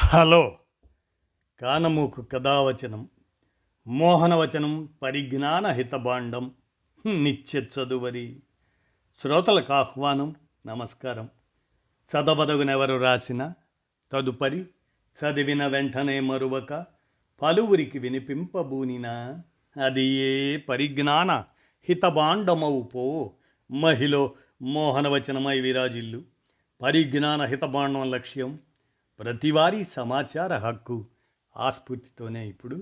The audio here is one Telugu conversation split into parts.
హలో. కానమూకు కథావచనం మోహనవచనం పరిజ్ఞాన హితబాండం నిత్య చదువరి. శ్రోతలకు ఆహ్వానం, నమస్కారం. చదవదగునెవరు రాసిన తదుపరి చదివిన వెంటనే మరువక పలువురికి వినిపింపబూనిన అది ఏ పరిజ్ఞాన హితబాండమవు పో. మహిళ మోహనవచనమై విరాజిల్లు. పరిజ్ఞాన హితబాండం లక్ష్యం ప్రతివారీ సమాచార హక్కు. ఆ స్ఫూర్తితోనే ఇప్పుడు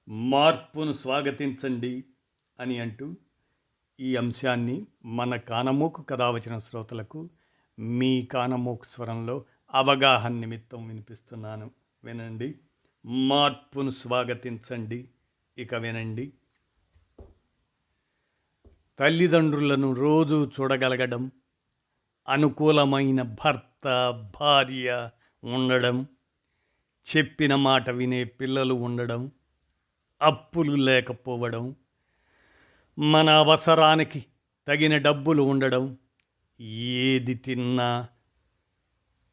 మార్పును స్వాగతించండి అని అంటూ ఈ అంశాన్ని మన కానమోకు కథావచన శ్రోతలకు మీ కానమోకు స్వరంలో అవగాహన నిమిత్తం వినిపిస్తున్నాను. వినండి. మార్పును స్వాగతించండి. ఇక వినండి. తల్లిదండ్రులను రోజు చూడగలగడం, అనుకూలమైన భర్త భార్య ఉండడం, చెప్పిన మాట వినే పిల్లలు ఉండడం, అప్పులు లేకపోవడం, మన అవసరానికి తగిన డబ్బులు ఉండడం, ఏది తిన్నా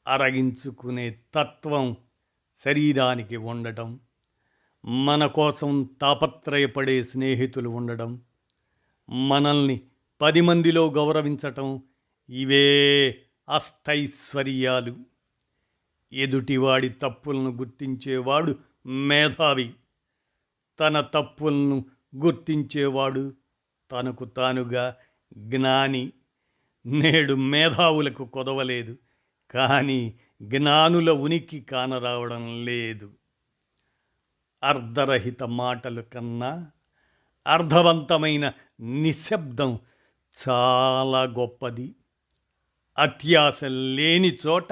అరగించుకునే తత్వం శరీరానికి ఉండటం, మన కోసం తాపత్రయపడే స్నేహితులు ఉండడం, మనల్ని 10 మందిలో గౌరవించటం, ఇవే అష్టైశ్వర్యాలు. ఎదుటివాడి తప్పులను గుర్తించేవాడు మేధావి. తన తప్పులను గుర్తించేవాడు తనకు తానుగా జ్ఞాని. నేడు మేధావులకు కొదవలేదు, కానీ జ్ఞానుల ఉనికి కానరావడం లేదు. అర్ధరహిత మాటల కన్నా అర్థవంతమైన నిశ్శబ్దం చాలా గొప్పది. అత్యాశ లేని చోట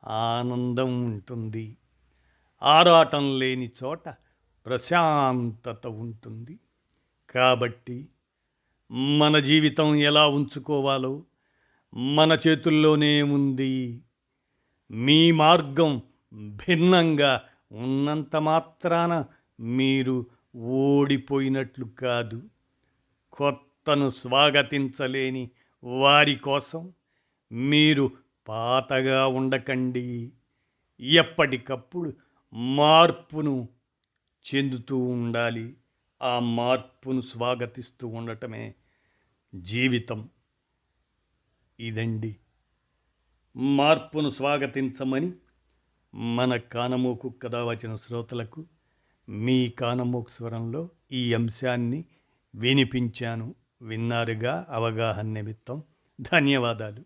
ఆనందం ఉంటుంది. ఆరాటం లేని చోట ప్రశాంతత ఉంటుంది. కాబట్టి మన జీవితం ఎలా ఉంచుకోవాలో మన చేతుల్లోనే ఉంది. మీ మార్గం భిన్నంగా ఉన్నంత మాత్రాన మీరు ఓడిపోయినట్లు కాదు. కొత్తను స్వాగతించలేని వారి కోసం మీరు పాతగా ఉండకండి. ఎప్పటికప్పుడు మార్పును చెందుతూ ఉండాలి. ఆ మార్పును స్వాగతిస్తూ ఉండటమే జీవితం. ఇదండి. మార్పును స్వాగతించమని మన కానమోకు కథావచన శ్రోతలకు మీ కానమోకు స్వరంలో ఈ అంశాన్ని వినిపించాను. విన్నారుగా. అవగాహన నిమిత్తం ధన్యవాదాలు.